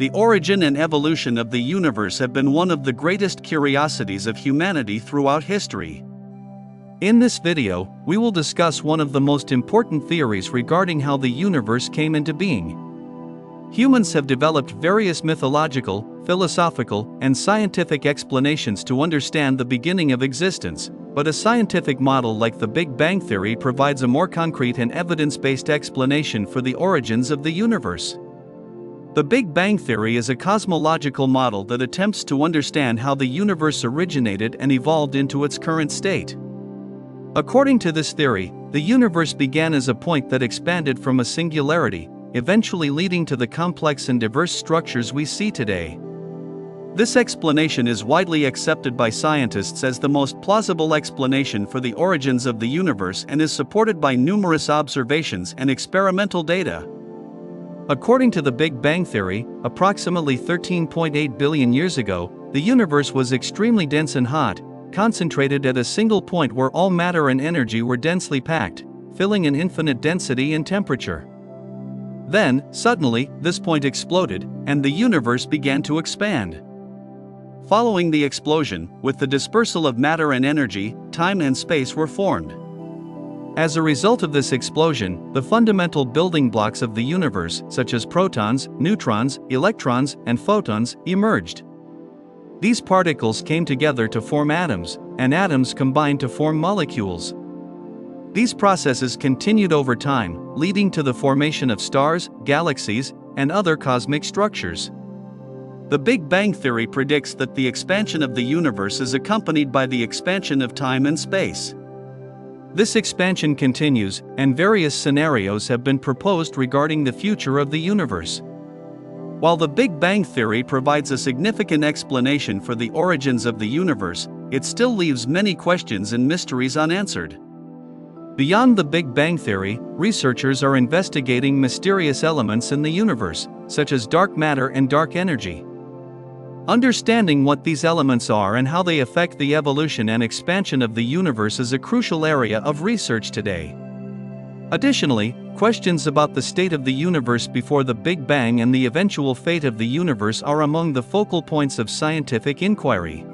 The origin and evolution of the universe have been one of the greatest curiosities of humanity throughout history. In this video, we will discuss one of the most important theories regarding how the universe came into being. Humans have developed various mythological, philosophical, and scientific explanations to understand the beginning of existence, but a scientific model like the Big Bang Theory provides a more concrete and evidence-based explanation for the origins of the universe. The Big Bang Theory is a cosmological model that attempts to understand how the universe originated and evolved into its current state. According to this theory, the universe began as a point that expanded from a singularity, eventually leading to the complex and diverse structures we see today. This explanation is widely accepted by scientists as the most plausible explanation for the origins of the universe and is supported by numerous observations and experimental data. According to the Big Bang Theory, approximately 13.8 billion years ago, the universe was extremely dense and hot, concentrated at a single point where all matter and energy were densely packed, filling an infinite density and temperature. Then, suddenly, this point exploded, and the universe began to expand. Following the explosion, with the dispersal of matter and energy, time and space were formed. As a result of this explosion, the fundamental building blocks of the universe, such as protons, neutrons, electrons, and photons, emerged. These particles came together to form atoms, and atoms combined to form molecules. These processes continued over time, leading to the formation of stars, galaxies, and other cosmic structures. The Big Bang Theory predicts that the expansion of the universe is accompanied by the expansion of time and space. This expansion continues, and various scenarios have been proposed regarding the future of the universe. While the Big Bang Theory provides a significant explanation for the origins of the universe, it still leaves many questions and mysteries unanswered. Beyond the Big Bang Theory, researchers are investigating mysterious elements in the universe, such as dark matter and dark energy. Understanding what these elements are and how they affect the evolution and expansion of the universe is a crucial area of research today. Additionally, questions about the state of the universe before the Big Bang and the eventual fate of the universe are among the focal points of scientific inquiry.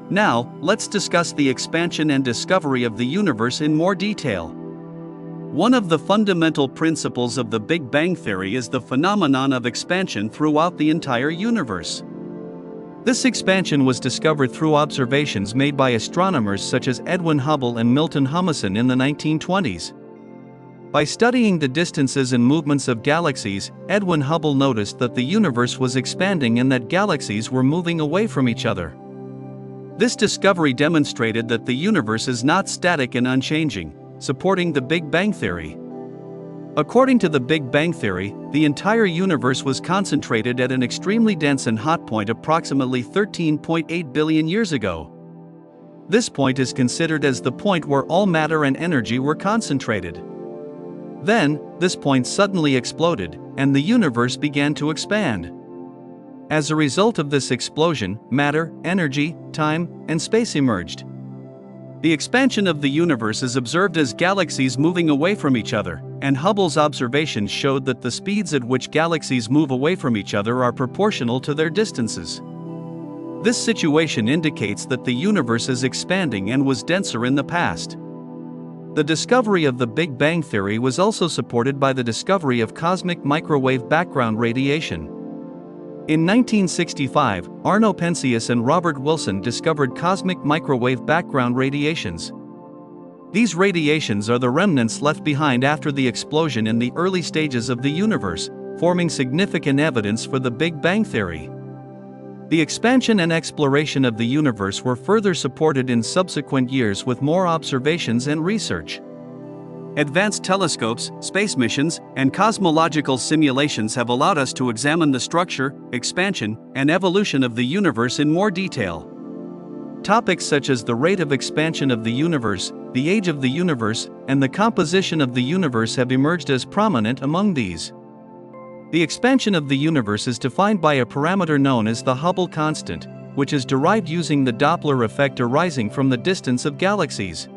Now, let's discuss the expansion and discovery of the universe in more detail. One of the fundamental principles of the Big Bang Theory is the phenomenon of expansion throughout the entire universe. This expansion was discovered through observations made by astronomers such as Edwin Hubble and Milton Humason in the 1920s. By studying the distances and movements of galaxies, Edwin Hubble noticed that the universe was expanding and that galaxies were moving away from each other. This discovery demonstrated that the universe is not static and unchanging, supporting the Big Bang Theory. According to the Big Bang Theory, the entire universe was concentrated at an extremely dense and hot point approximately 13.8 billion years ago. This point is considered as the point where all matter and energy were concentrated. Then, this point suddenly exploded, and the universe began to expand. As a result of this explosion, matter, energy, time, and space emerged. The expansion of the universe is observed as galaxies moving away from each other, and Hubble's observations showed that the speeds at which galaxies move away from each other are proportional to their distances. This situation indicates that the universe is expanding and was denser in the past. The discovery of the Big Bang Theory was also supported by the discovery of cosmic microwave background radiation. In 1965, Arno Penzias and Robert Wilson discovered cosmic microwave background radiations. These radiations are the remnants left behind after the explosion in the early stages of the universe, forming significant evidence for the Big Bang Theory. The expansion and exploration of the universe were further supported in subsequent years with more observations and research. Advanced telescopes, space missions, and cosmological simulations have allowed us to examine the structure, expansion, and evolution of the universe in more detail. Topics such as the rate of expansion of the universe, the age of the universe, and the composition of the universe have emerged as prominent among these. The expansion of the universe is defined by a parameter known as the Hubble constant, which is derived using the Doppler effect arising from the distance of galaxies.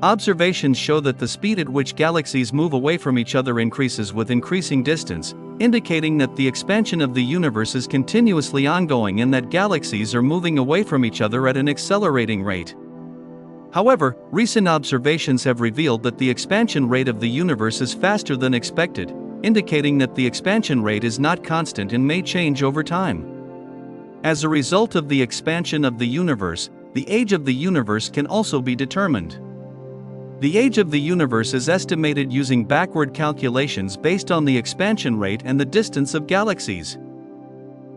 Observations show that the speed at which galaxies move away from each other increases with increasing distance, indicating that the expansion of the universe is continuously ongoing and that galaxies are moving away from each other at an accelerating rate. However, recent observations have revealed that the expansion rate of the universe is faster than expected, indicating that the expansion rate is not constant and may change over time. As a result of the expansion of the universe, the age of the universe can also be determined. The age of the universe is estimated using backward calculations based on the expansion rate and the distance of galaxies.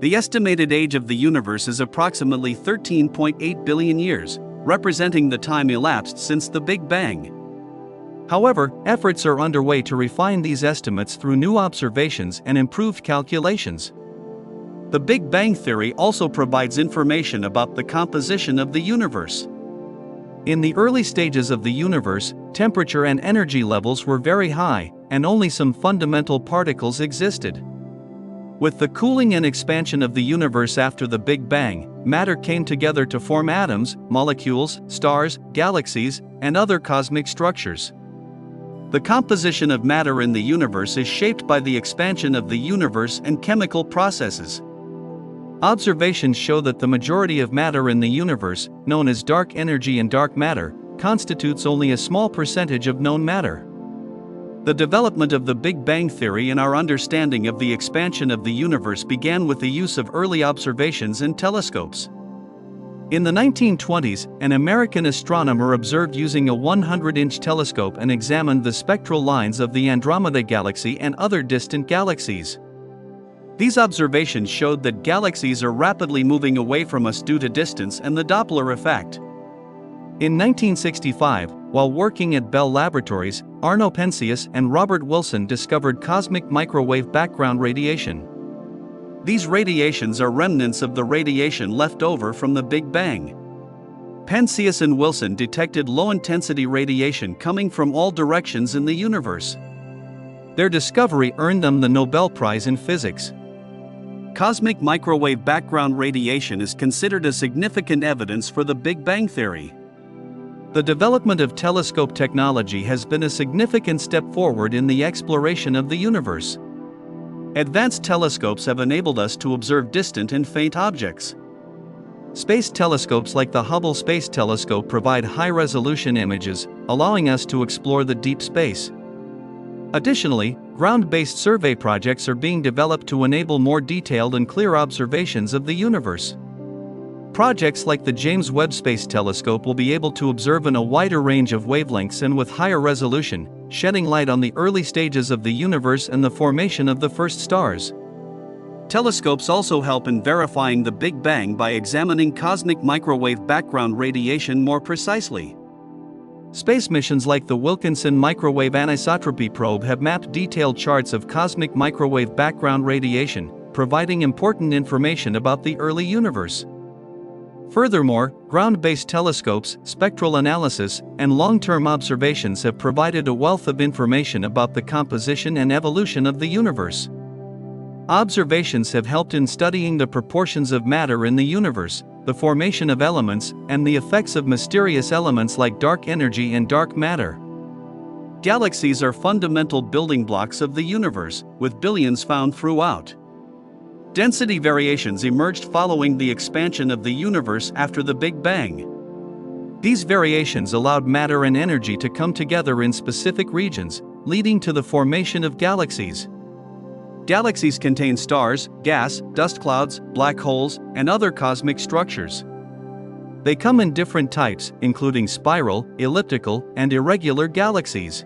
The estimated age of the universe is approximately 13.8 billion years, representing the time elapsed since the Big Bang. However, efforts are underway to refine these estimates through new observations and improved calculations. The Big Bang theory also provides information about the composition of the universe. In the early stages of the universe, temperature and energy levels were very high, and only some fundamental particles existed. With the cooling and expansion of the universe after the Big Bang, matter came together to form atoms, molecules, stars, galaxies, and other cosmic structures. The composition of matter in the universe is shaped by the expansion of the universe and chemical processes. Observations show that the majority of matter in the universe, known as dark energy and dark matter, constitutes only a small percentage of known matter. The development of the Big Bang theory and our understanding of the expansion of the universe began with the use of early observations and telescopes. In the 1920s, an American astronomer observed using a 100-inch telescope and examined the spectral lines of the Andromeda galaxy and other distant galaxies. These observations showed that galaxies are rapidly moving away from us due to distance and the Doppler effect. In 1965, while working at Bell Laboratories, Arno Penzias and Robert Wilson discovered cosmic microwave background radiation. These radiations are remnants of the radiation left over from the Big Bang. Penzias and Wilson detected low-intensity radiation coming from all directions in the universe. Their discovery earned them the Nobel Prize in Physics. Cosmic microwave background radiation is considered a significant evidence for the Big Bang theory. The development of telescope technology has been a significant step forward in the exploration of the universe. Advanced telescopes have enabled us to observe distant and faint objects. Space telescopes like the Hubble Space Telescope provide high-resolution images, allowing us to explore the deep space. Additionally, ground-based survey projects are being developed to enable more detailed and clear observations of the universe. Projects like the James Webb Space Telescope will be able to observe in a wider range of wavelengths and with higher resolution, shedding light on the early stages of the universe and the formation of the first stars. Telescopes also help in verifying the Big Bang by examining cosmic microwave background radiation more precisely. Space missions like the Wilkinson Microwave Anisotropy Probe have mapped detailed charts of cosmic microwave background radiation, providing important information about the early universe. Furthermore, ground-based telescopes, spectral analysis, and long-term observations have provided a wealth of information about the composition and evolution of the universe. Observations have helped in studying the proportions of matter in the universe, the formation of elements, and the effects of mysterious elements like dark energy and dark matter. Galaxies are fundamental building blocks of the universe, with billions found throughout. Density variations emerged following the expansion of the universe after the Big Bang. These variations allowed matter and energy to come together in specific regions, leading to the formation of galaxies. Galaxies contain stars, gas, dust clouds, black holes, and other cosmic structures. They come in different types, including spiral, elliptical, and irregular galaxies.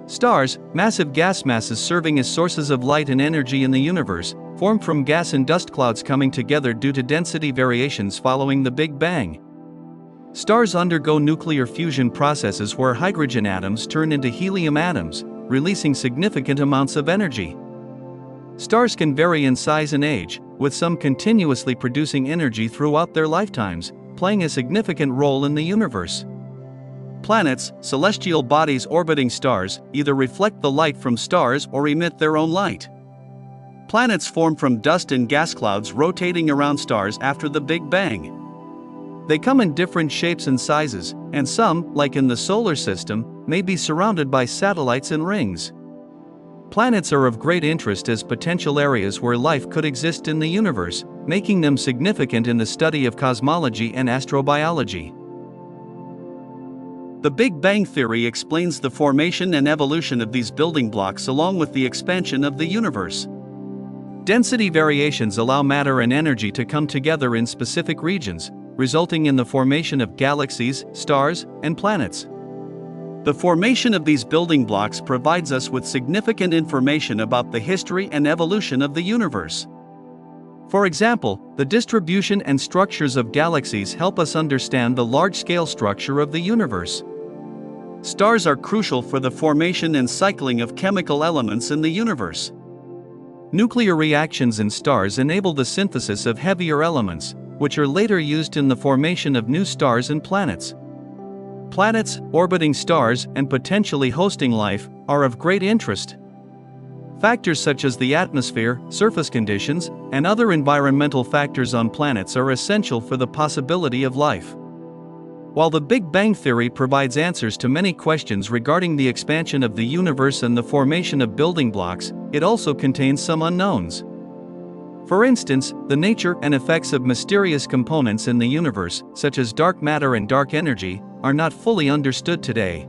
Stars, massive gas masses serving as sources of light and energy in the universe, formed from gas and dust clouds coming together due to density variations following the Big Bang. Stars undergo nuclear fusion processes where hydrogen atoms turn into helium atoms, releasing significant amounts of energy. Stars can vary in size and age, with some continuously producing energy throughout their lifetimes, playing a significant role in the universe. Planets, celestial bodies orbiting stars, either reflect the light from stars or emit their own light. Planets form from dust and gas clouds rotating around stars after the Big Bang. They come in different shapes and sizes, and some, like in the solar system, may be surrounded by satellites and rings. Planets are of great interest as potential areas where life could exist in the universe, making them significant in the study of cosmology and astrobiology. The Big Bang Theory explains the formation and evolution of these building blocks along with the expansion of the universe. Density variations allow matter and energy to come together in specific regions, resulting in the formation of galaxies, stars, and planets. The formation of these building blocks provides us with significant information about the history and evolution of the universe. For example, the distribution and structures of galaxies help us understand the large-scale structure of the universe. Stars are crucial for the formation and cycling of chemical elements in the universe. Nuclear reactions in stars enable the synthesis of heavier elements, which are later used in the formation of new stars and planets. Planets, orbiting stars, and potentially hosting life are of great interest. Factors such as the atmosphere, surface conditions, and other environmental factors on planets are essential for the possibility of life. While the Big Bang Theory provides answers to many questions regarding the expansion of the universe and the formation of building blocks, it also contains some unknowns. For instance, the nature and effects of mysterious components in the universe, such as dark matter and dark energy, are not fully understood today.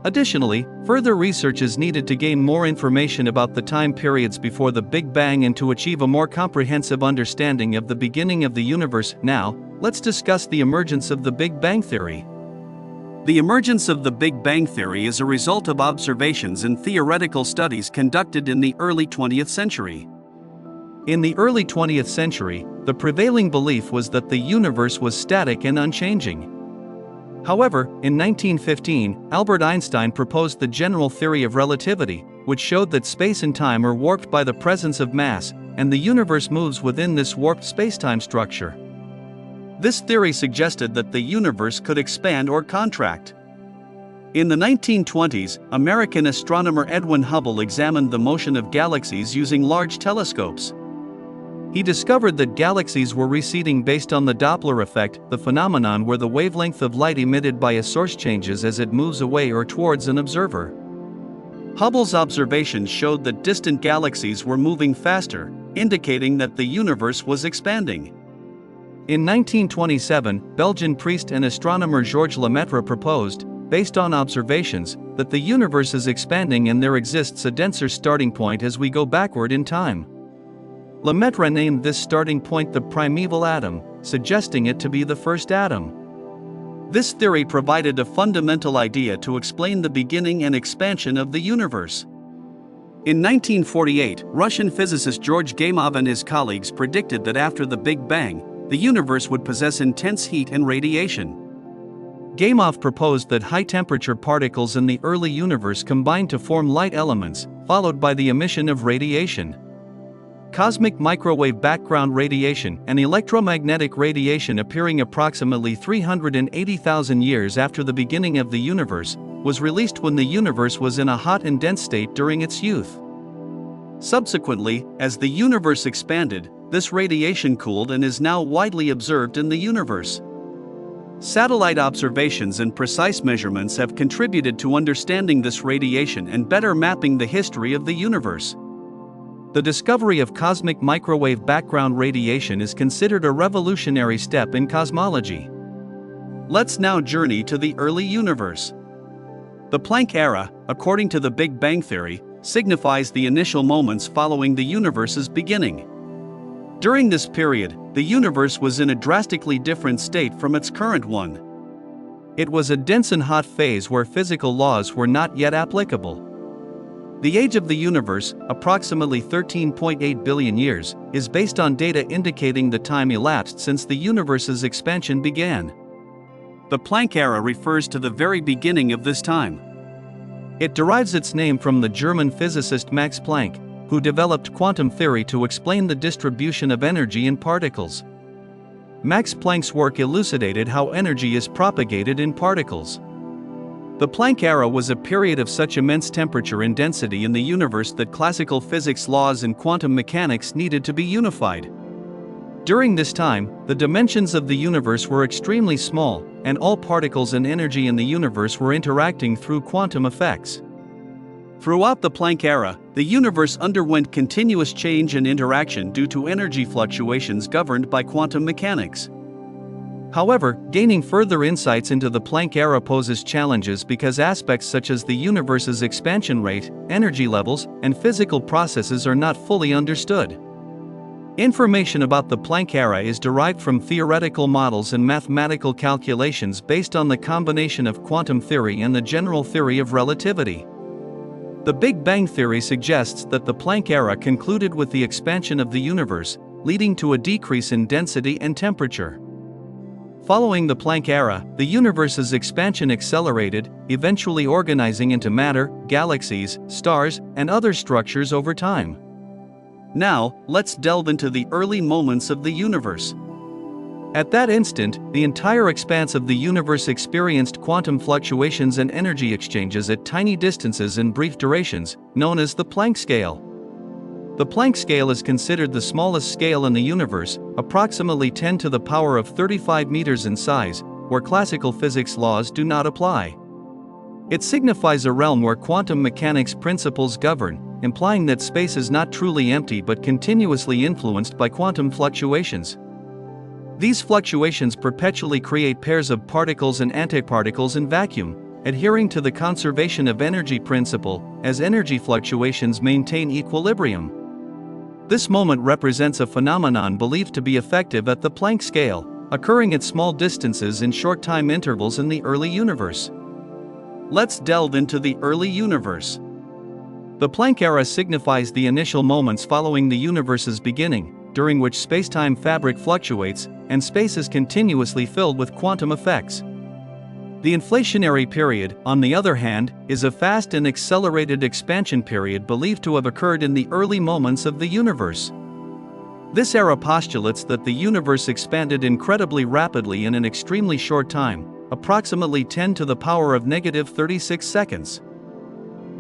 Additionally, further research is needed to gain more information about the time periods before the Big Bang and to achieve a more comprehensive understanding of the beginning of the universe. Now, let's discuss the emergence of the Big Bang Theory. The emergence of the Big Bang Theory is a result of observations and theoretical studies conducted in the early 20th century. In the early 20th century, the prevailing belief was that the universe was static and unchanging. However, in 1915, Albert Einstein proposed the general theory of relativity, which showed that space and time are warped by the presence of mass, and the universe moves within this warped spacetime structure. This theory suggested that the universe could expand or contract. In the 1920s, American astronomer Edwin Hubble examined the motion of galaxies using large telescopes. He discovered that galaxies were receding based on the Doppler effect, the phenomenon where the wavelength of light emitted by a source changes as it moves away or towards an observer. Hubble's observations showed that distant galaxies were moving faster, indicating that the universe was expanding. In 1927, Belgian priest and astronomer Georges Lemaître proposed, based on observations, that the universe is expanding and there exists a denser starting point as we go backward in time. Lemaître named this starting point the primeval atom, suggesting it to be the first atom. This theory provided a fundamental idea to explain the beginning and expansion of the universe. In 1948, Russian physicist George Gamow and his colleagues predicted that after the Big Bang, the universe would possess intense heat and radiation. Gamow proposed that high-temperature particles in the early universe combined to form light elements, followed by the emission of radiation. Cosmic microwave background radiation and electromagnetic radiation, appearing approximately 380,000 years after the beginning of the universe, was released when the universe was in a hot and dense state during its youth. Subsequently, as the universe expanded, this radiation cooled and is now widely observed in the universe. Satellite observations and precise measurements have contributed to understanding this radiation and better mapping the history of the universe. The discovery of cosmic microwave background radiation is considered a revolutionary step in cosmology. Let's now journey to the early universe. The Planck era, according to the Big Bang Theory, signifies the initial moments following the universe's beginning. During this period, the universe was in a drastically different state from its current one. It was a dense and hot phase where physical laws were not yet applicable. The age of the universe, approximately 13.8 billion years, is based on data indicating the time elapsed since the universe's expansion began. The Planck era refers to the very beginning of this time. It derives its name from the German physicist Max Planck, who developed quantum theory to explain the distribution of energy in particles. Max Planck's work elucidated how energy is propagated in particles. The Planck era was a period of such immense temperature and density in the universe that classical physics laws and quantum mechanics needed to be unified. During this time, the dimensions of the universe were extremely small, and all particles and energy in the universe were interacting through quantum effects. Throughout the Planck era, the universe underwent continuous change and interaction due to energy fluctuations governed by quantum mechanics. However, gaining further insights into the Planck era poses challenges because aspects such as the universe's expansion rate, energy levels, and physical processes are not fully understood. Information about the Planck era is derived from theoretical models and mathematical calculations based on the combination of quantum theory and the general theory of relativity. The Big Bang theory suggests that the Planck era concluded with the expansion of the universe, leading to a decrease in density and temperature. Following the Planck era, the universe's expansion accelerated, eventually organizing into matter, galaxies, stars, and other structures over time. Now, let's delve into the early moments of the universe. At that instant, the entire expanse of the universe experienced quantum fluctuations and energy exchanges at tiny distances and brief durations, known as the Planck scale. The Planck scale is considered the smallest scale in the universe, approximately 10 to the power of 35 meters in size, where classical physics laws do not apply. It signifies a realm where quantum mechanics principles govern, implying that space is not truly empty but continuously influenced by quantum fluctuations. These fluctuations perpetually create pairs of particles and antiparticles in vacuum, adhering to the conservation of energy principle, as energy fluctuations maintain equilibrium. This moment represents a phenomenon believed to be effective at the Planck scale, occurring at small distances in short time intervals in the early universe. Let's delve into the early universe. The Planck era signifies the initial moments following the universe's beginning, during which spacetime fabric fluctuates, and space is continuously filled with quantum effects. The inflationary period, on the other hand, is a fast and accelerated expansion period believed to have occurred in the early moments of the universe. This era postulates that the universe expanded incredibly rapidly in an extremely short time, approximately 10 to the power of -36 seconds.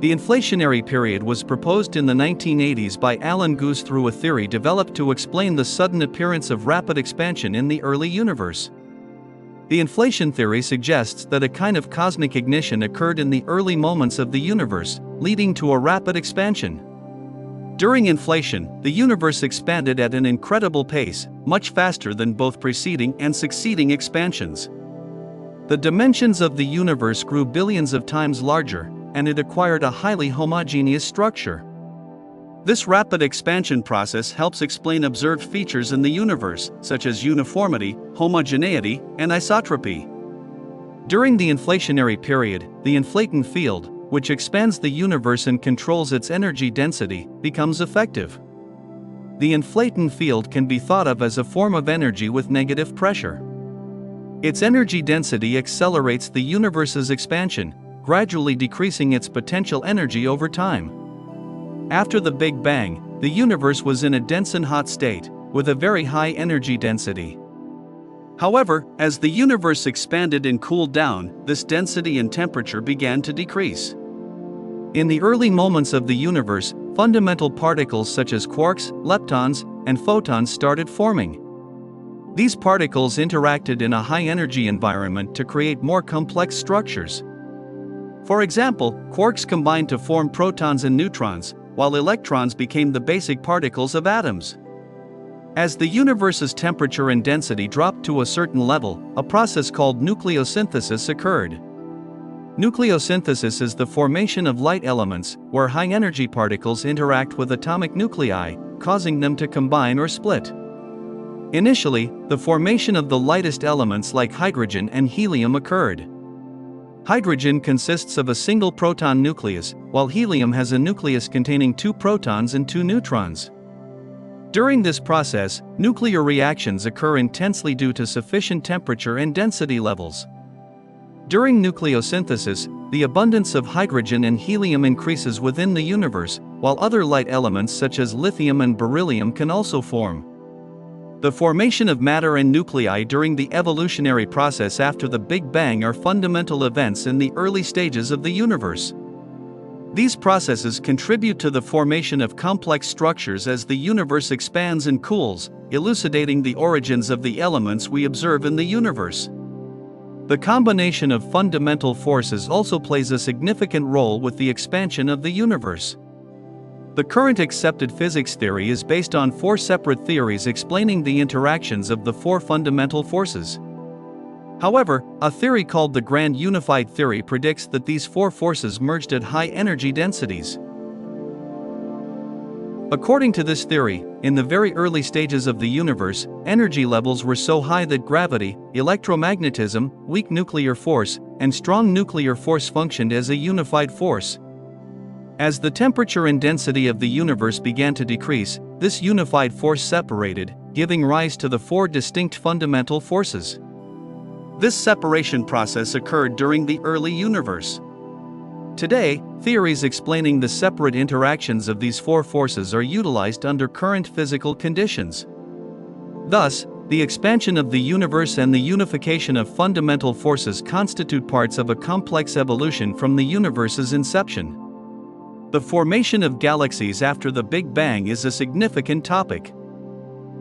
The inflationary period was proposed in the 1980s by Alan Guth through a theory developed to explain the sudden appearance of rapid expansion in the early universe. The inflation theory suggests that a kind of cosmic ignition occurred in the early moments of the universe, leading to a rapid expansion. During inflation, the universe expanded at an incredible pace, much faster than both preceding and succeeding expansions. The dimensions of the universe grew billions of times larger, and it acquired a highly homogeneous structure. This rapid expansion process helps explain observed features in the universe, such as uniformity, homogeneity, and isotropy. During the inflationary period, the inflaton field, which expands the universe and controls its energy density, becomes effective. The inflaton field can be thought of as a form of energy with negative pressure. Its energy density accelerates the universe's expansion, gradually decreasing its potential energy over time. After the Big Bang, the universe was in a dense and hot state, with a very high energy density. However, as the universe expanded and cooled down, this density and temperature began to decrease. In the early moments of the universe, fundamental particles such as quarks, leptons, and photons started forming. These particles interacted in a high-energy environment to create more complex structures. For example, quarks combined to form protons and neutrons, while electrons became the basic particles of atoms. As the universe's temperature and density dropped to a certain level, a process called nucleosynthesis occurred. Nucleosynthesis is the formation of light elements, where high-energy particles interact with atomic nuclei, causing them to combine or split. Initially, the formation of the lightest elements like hydrogen and helium occurred. Hydrogen consists of a single proton nucleus, while helium has a nucleus containing 2 protons and 2 neutrons. During this process, nuclear reactions occur intensely due to sufficient temperature and density levels. During nucleosynthesis, the abundance of hydrogen and helium increases within the universe, while other light elements such as lithium and beryllium can also form. The formation of matter and nuclei during the evolutionary process after the Big Bang are fundamental events in the early stages of the universe. These processes contribute to the formation of complex structures as the universe expands and cools, elucidating the origins of the elements we observe in the universe. The combination of fundamental forces also plays a significant role with the expansion of the universe. The current accepted physics theory is based on 4 separate theories explaining the interactions of the 4 fundamental forces. However, a theory called the Grand Unified Theory predicts that these 4 forces merged at high energy densities. According to this theory, in the very early stages of the universe, energy levels were so high that gravity, electromagnetism, weak nuclear force, and strong nuclear force functioned as a unified force. As the temperature and density of the universe began to decrease, this unified force separated, giving rise to the 4 distinct fundamental forces. This separation process occurred during the early universe. Today, theories explaining the separate interactions of these 4 forces are utilized under current physical conditions. Thus, the expansion of the universe and the unification of fundamental forces constitute parts of a complex evolution from the universe's inception. The formation of galaxies after the Big Bang is a significant topic.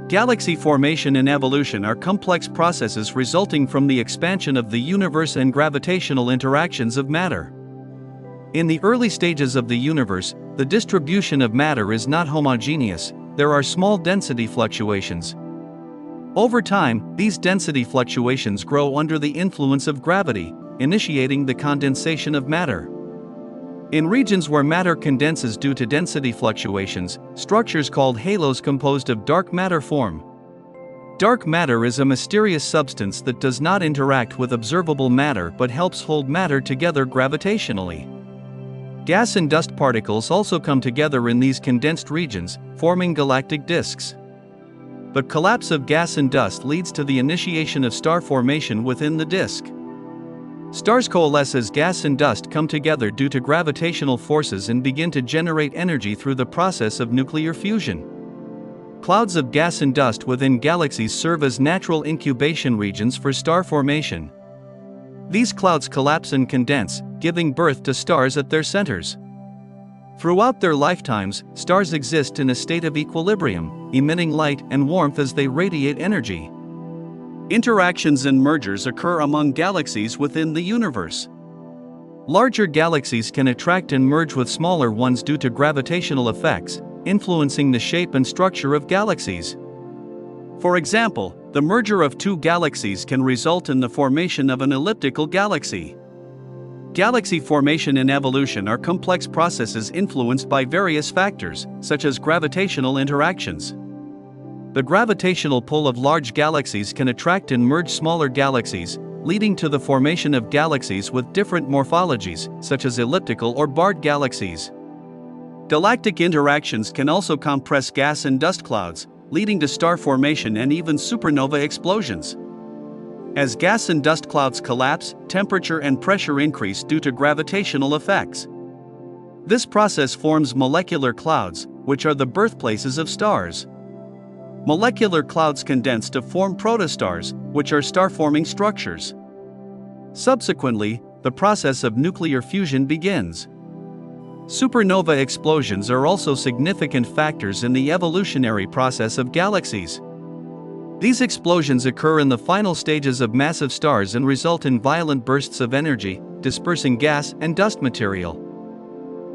Galaxy formation and evolution are complex processes resulting from the expansion of the universe and gravitational interactions of matter. In the early stages of the universe, the distribution of matter is not homogeneous, there are small density fluctuations. Over time, these density fluctuations grow under the influence of gravity, initiating the condensation of matter. In regions where matter condenses due to density fluctuations, structures called halos composed of dark matter form. Dark matter is a mysterious substance that does not interact with observable matter but helps hold matter together gravitationally. Gas and dust particles also come together in these condensed regions, forming galactic disks. The collapse of gas and dust leads to the initiation of star formation within the disk. Stars coalesce as gas and dust come together due to gravitational forces and begin to generate energy through the process of nuclear fusion. Clouds of gas and dust within galaxies serve as natural incubation regions for star formation. These clouds collapse and condense, giving birth to stars at their centers. Throughout their lifetimes, stars exist in a state of equilibrium, emitting light and warmth as they radiate energy. Interactions and mergers occur among galaxies within the universe. Larger galaxies can attract and merge with smaller ones due to gravitational effects, influencing the shape and structure of galaxies. For example, the merger of 2 galaxies can result in the formation of an elliptical galaxy. Galaxy formation and evolution are complex processes influenced by various factors, such as gravitational interactions. The gravitational pull of large galaxies can attract and merge smaller galaxies, leading to the formation of galaxies with different morphologies, such as elliptical or barred galaxies. Galactic interactions can also compress gas and dust clouds, leading to star formation and even supernova explosions. As gas and dust clouds collapse, temperature and pressure increase due to gravitational effects. This process forms molecular clouds, which are the birthplaces of stars. Molecular clouds condense to form protostars, which are star-forming structures. Subsequently, the process of nuclear fusion begins. Supernova explosions are also significant factors in the evolutionary process of galaxies. These explosions occur in the final stages of massive stars and result in violent bursts of energy, dispersing gas and dust material.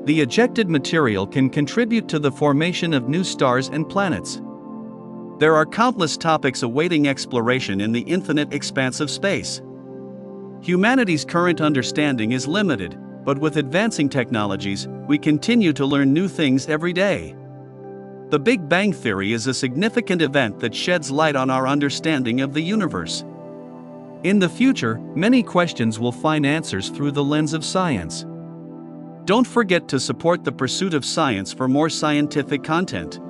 The ejected material can contribute to the formation of new stars and planets. There are countless topics awaiting exploration in the infinite expanse of space. Humanity's current understanding is limited, but with advancing technologies, we continue to learn new things every day. The Big Bang Theory is a significant event that sheds light on our understanding of the universe. In the future, many questions will find answers through the lens of science. Don't forget to support the pursuit of science for more scientific content.